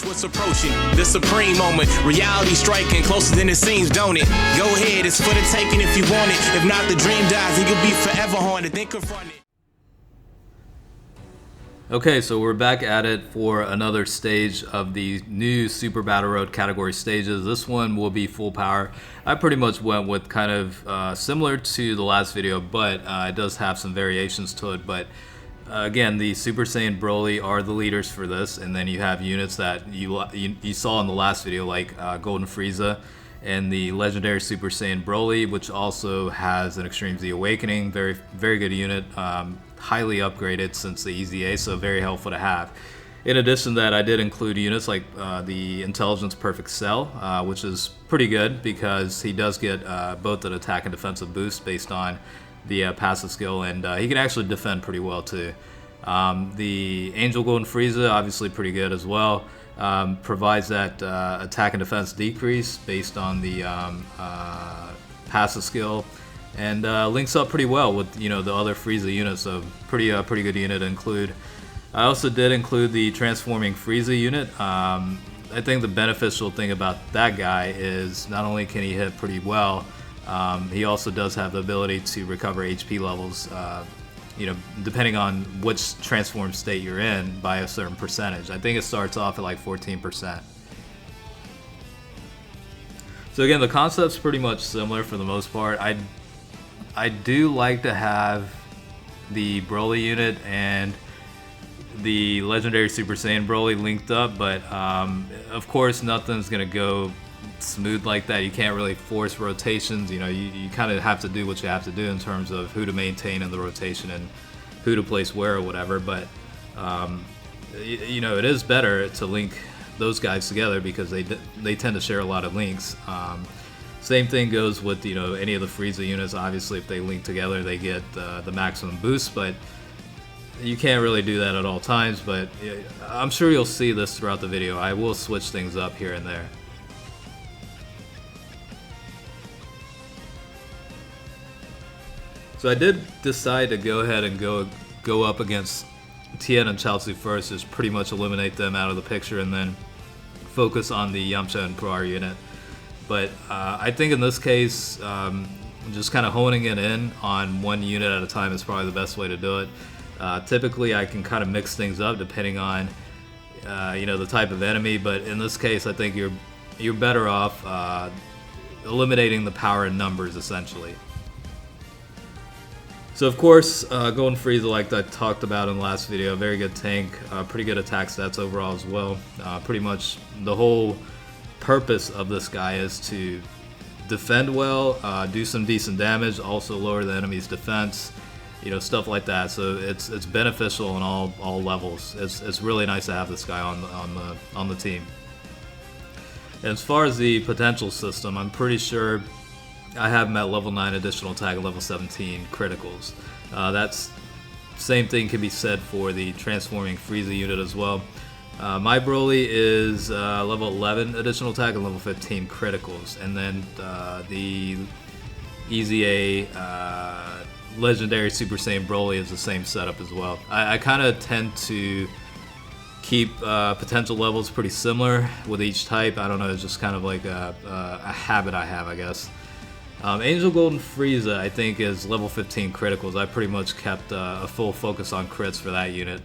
embrace what's approaching. The supreme moment, reality striking closer than it seems, don't it? Go ahead, it's for the taking if you want it. If not, the dream dies and you'll be forever haunted. Then confront it. Okay, so we're back at it for another stage of the new Super Battle Road category stages. This one will be full power. I pretty much went with kind of similar to the last video, but it does have some variations to it. But again, the Super Saiyan Broly are the leaders for this, and then you have units that you saw in the last video, like Golden Frieza and the legendary Super Saiyan Broly, which also has an Extreme Z Awakening. Very, very good unit. Highly upgraded since the EZA, so very helpful to have. In addition to that, I did include units like the Intelligence Perfect Cell, which is pretty good because he does get both an attack and defensive boost based on the passive skill, and he can actually defend pretty well too. The Angel Golden Frieza, obviously pretty good as well. Provides that attack and defense decrease based on the passive skill, and links up pretty well with the other Frieza units. So pretty good unit to include. I also did include the transforming Frieza unit. I think the beneficial thing about that guy is not only can he hit pretty well, he also does have the ability to recover HP levels. Depending on which transformed state you're in by a certain percentage. I think it starts off at like 14%. So again, the concept's pretty much similar for the most part. I do like to have the Broly unit and the legendary Super Saiyan Broly linked up, but of course nothing's gonna go smooth like that. You can't really force rotations. You kind of have to do what you have to do in terms of who to maintain in the rotation and who to place where or whatever, but it is better to link those guys together because they tend to share a lot of links. Same thing goes with any of the Frieza units. Obviously if they link together they get the maximum boost, but you can't really do that at all times. But I'm sure you'll see this throughout the video. I will switch things up here and there. So I did decide to go ahead and go up against Tien and Chaozu first, just pretty much eliminate them out of the picture and then focus on the Yamcha and Puar unit. But I think in this case, just kind of honing it in on one unit at a time is probably the best way to do it. Typically I can kind of mix things up depending on the type of enemy, but in this case I think you're better off eliminating the power in numbers essentially. So of course, Golden Frieza, like I talked about in the last video, very good tank, pretty good attack stats overall as well. Pretty much the whole purpose of this guy is to defend well, do some decent damage, also lower the enemy's defense, stuff like that. So it's beneficial on all levels. It's really nice to have this guy on the team. And as far as the potential system, I'm pretty sure I have him at level 9 additional attack and level 17 criticals. That's same thing can be said for the transforming Frieza unit as well. My Broly is level 11 additional attack and level 15 criticals, and then the EZA legendary Super Saiyan Broly is the same setup as well. I kind of tend to keep potential levels pretty similar with each type. I don't know, it's just kind of like a habit I have, I guess. Angel Golden Frieza, I think, is level 15 criticals. I pretty much kept a full focus on crits for that unit.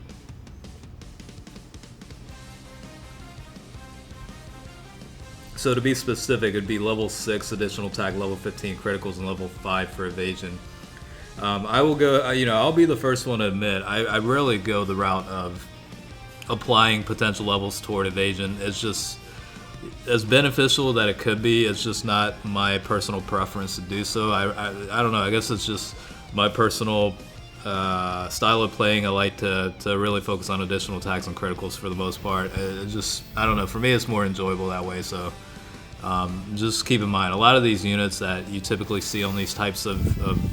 So to be specific, it'd be level 6 additional attack, level 15 criticals, and level 5 for evasion. I will go, I'll be the first one to admit, I rarely go the route of applying potential levels toward evasion. It's just as beneficial that it could be, it's just not my personal preference to do so. I don't know, I guess it's just my personal style of playing. I like to really focus on additional attacks and criticals for the most part. I don't know, for me it's more enjoyable that way. So just keep in mind, a lot of these units that you typically see on these types of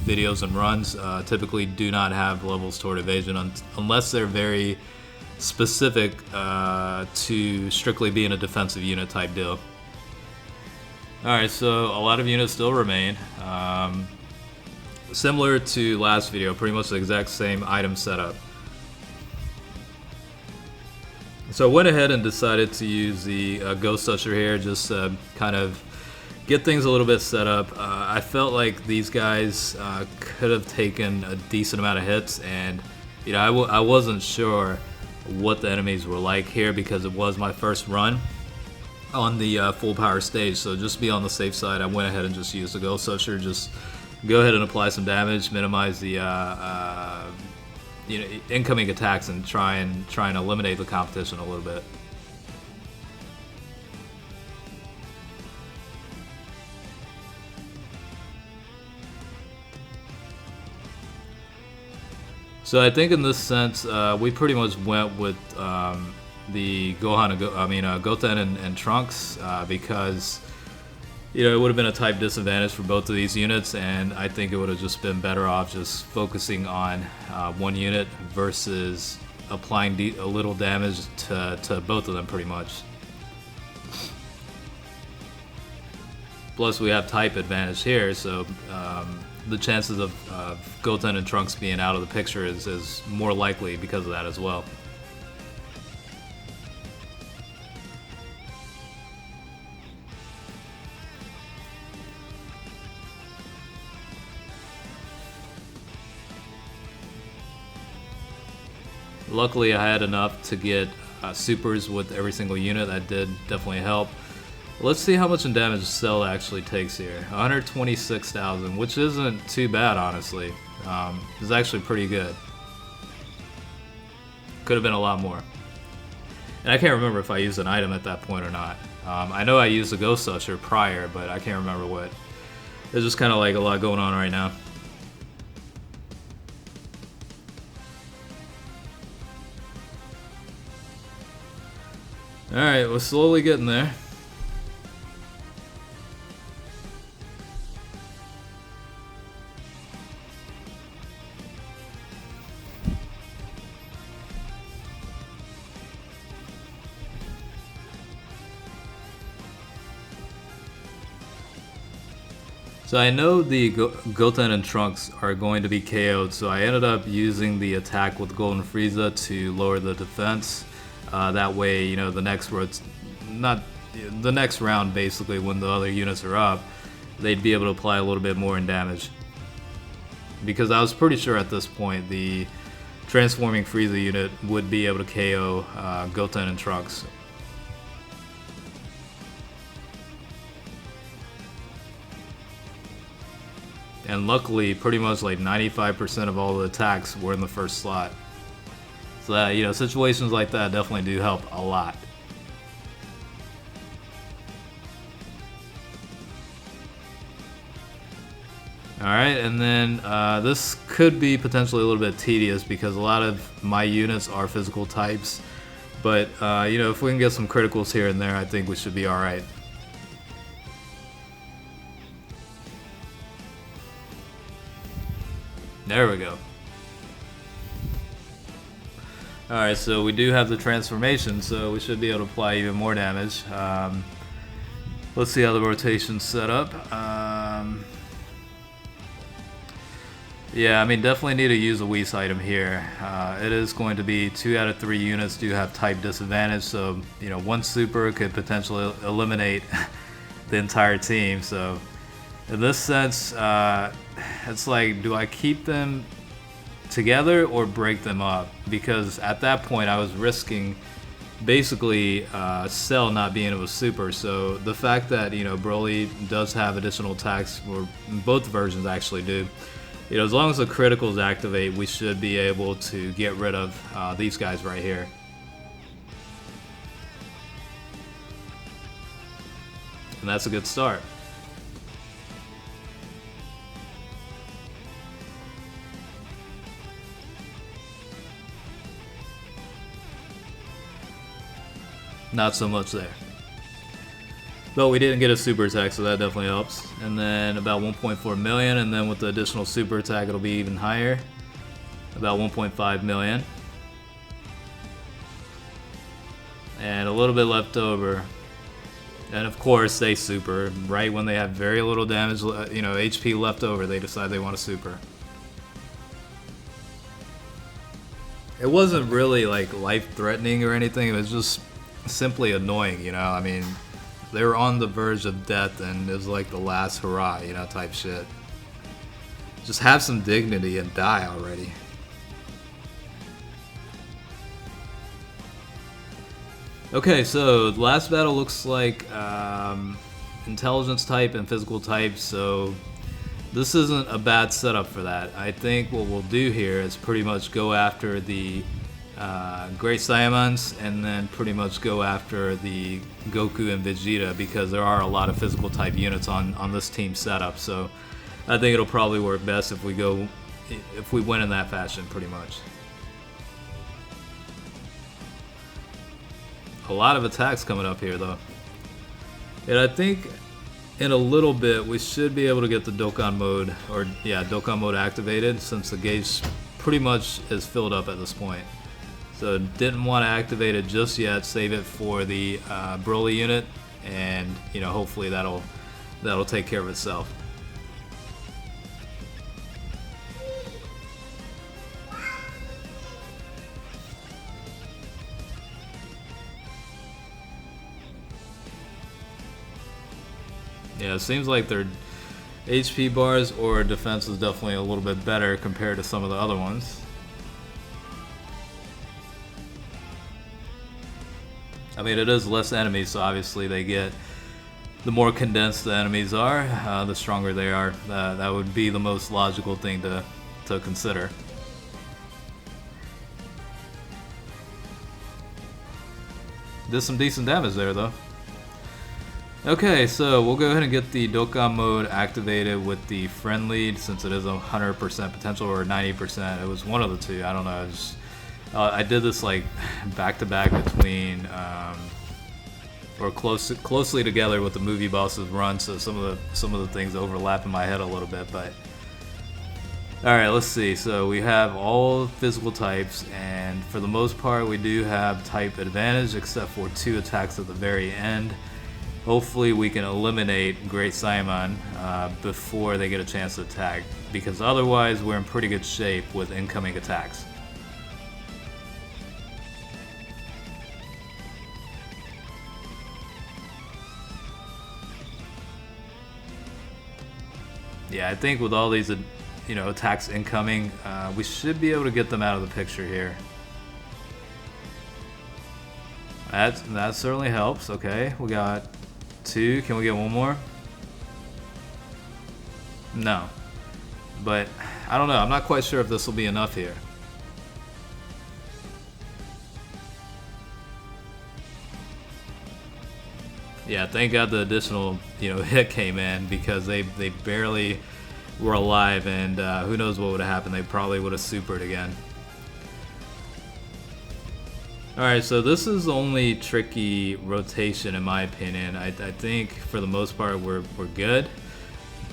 videos and runs typically do not have levels toward evasion unless they're very specific to strictly being a defensive unit type deal. Alright, so a lot of units still remain. Similar to last video, pretty much the exact same item setup. So I went ahead and decided to use the Ghost Usher here, just kind of get things a little bit set up. I felt like these guys could have taken a decent amount of hits, and you know, I wasn't sure what the enemies were like here because it was my first run on the full power stage. So just to be on the safe side, I went ahead and just used the Ghost Usher. Just go ahead and apply some damage, minimize the you know, incoming attacks, and try and eliminate the competition a little bit. So I think in this sense, we pretty much went with the Goten and Trunks because you know, it would have been a type disadvantage for both of these units, and I think it would have just been better off just focusing on one unit versus applying a little damage to both of them pretty much. Plus we have type advantage here, so the chances of Goten and Trunks being out of the picture is more likely because of that as well. Luckily I had enough to get supers with every single unit. That did definitely help. Let's see how much in damage Cell actually takes here. 126,000, which isn't too bad honestly. It's actually pretty good. Could have been a lot more. And I can't remember if I used an item at that point or not. I know I used the Ghost Usher prior, but I can't remember what. There's just kind of like a lot going on right now. Alright, we're slowly getting there. So I know the Goten and Trunks are going to be KO'd, so I ended up using the attack with Golden Frieza to lower the defense. That way, you know, the next round basically, when the other units are up, they'd be able to apply a little bit more in damage. Because I was pretty sure at this point the transforming Frieza unit would be able to KO Goten and Trunks. And luckily, pretty much like 95% of all the attacks were in the first slot. So that, you know, situations like that definitely do help a lot. Alright, and then this could be potentially a little bit tedious because a lot of my units are physical types. But, you know, if we can get some criticals here and there, I think we should be alright. There we go. Alright, so we do have the transformation, so we should be able to apply even more damage. Let's see how the rotation's set up. Yeah, I mean, definitely need to use a Whis item here. It is going to be 2 out of 3 units do have type disadvantage, so, you know, one super could potentially eliminate the entire team. So, in this sense, it's like, do I keep them together or break them up? Because at that point I was risking basically Cell not being able to super. So the fact that, you know, Broly does have additional attacks, or both versions actually do, you know, as long as the criticals activate, we should be able to get rid of these guys right here. And that's a good start. Not so much there. But we didn't get a super attack, so that definitely helps. And then about 1.4 million, and then with the additional super attack it'll be even higher. About 1.5 million. And a little bit left over. And of course they super. Right when they have very little damage, you know, HP left over, they decide they want to super. it wasn't really like life-threatening or anything. It was just simply annoying, you know. I mean, they were on the verge of death, and it was like the last hurrah, you know, type shit. Just have some dignity and die already. Okay, so the last battle looks like intelligence type and physical type, so this isn't a bad setup for that. I think what we'll do here is pretty much go after the Great Saiyamans and then pretty much go after the Goku and Vegeta, because there are a lot of physical type units on this team setup. So I think it'll probably work best if we win in that fashion, pretty much. A lot of attacks coming up here though. And I think in a little bit we should be able to get the Dokkan mode, or yeah, Dokkan mode activated, since the gauge pretty much is filled up at this point. So didn't want to activate it just yet, save it for the Broly unit, and you know, hopefully that'll take care of itself. Yeah, it seems like their HP bars or defense is definitely a little bit better compared to some of the other ones. I mean, it is less enemies, so obviously they get, the more condensed the enemies are, the stronger they are. That would be the most logical thing to consider. Did some decent damage there though. Okay, so we'll go ahead and get the Dokkan mode activated with the friend lead, since it is 100% potential or 90%. It was one of the two. I don't know. I did this like back to back between, or closely together with the movie boss's run. So some of the things overlap in my head a little bit. But all right, let's see. So we have all physical types, and for the most part, we do have type advantage, except for 2 attacks at the very end. Hopefully we can eliminate Great Saiyaman before they get a chance to attack, because otherwise we're in pretty good shape with incoming attacks. Yeah, I think with all these attacks incoming, we should be able to get them out of the picture here. That certainly helps. Okay, we got 2. Can we get one more? No. But I don't know. I'm not quite sure if this will be enough here. Yeah, thank God the additional hit came in, because they barely were alive, and who knows what would have happened. They probably would have supered again. Alright, so this is the only tricky rotation in my opinion. I think for the most part we're good,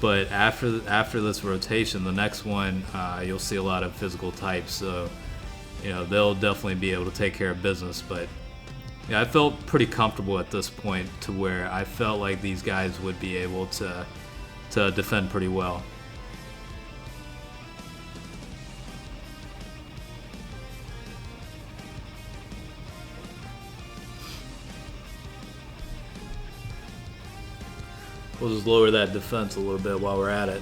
but after this rotation, the next one you'll see a lot of physical types, so they'll definitely be able to take care of business. But yeah, I felt pretty comfortable at this point, to where I felt like these guys would be able to defend pretty well. We'll just lower that defense a little bit while we're at it.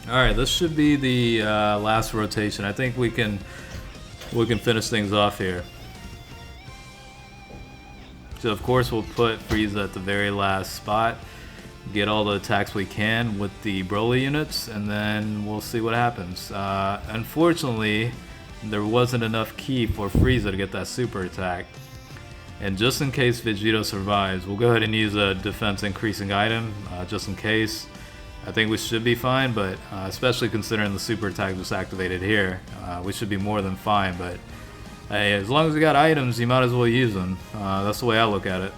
Alright, this should be the last rotation. I think we can finish things off here. So of course we'll put Frieza at the very last spot, get all the attacks we can with the Broly units, and then we'll see what happens. Unfortunately, there wasn't enough ki for Frieza to get that super attack. And just in case Vegeta survives, we'll go ahead and use a defense increasing item, just in case. I think we should be fine, but especially considering the super attack just activated here, we should be more than fine. But hey, as long as we got items, you might as well use them. That's the way I look at it.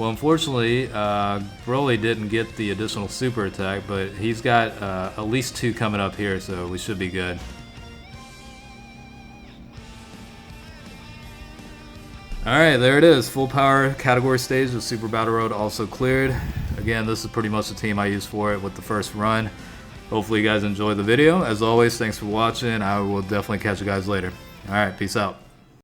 Well, unfortunately, Broly didn't get the additional super attack, but he's got at least 2 coming up here, so we should be good. Alright, there it is. Full power category stage with Super Battle Road also cleared. Again, this is pretty much the team I used for it with the first run. Hopefully you guys enjoyed the video. As always, thanks for watching. I will definitely catch you guys later. Alright, peace out.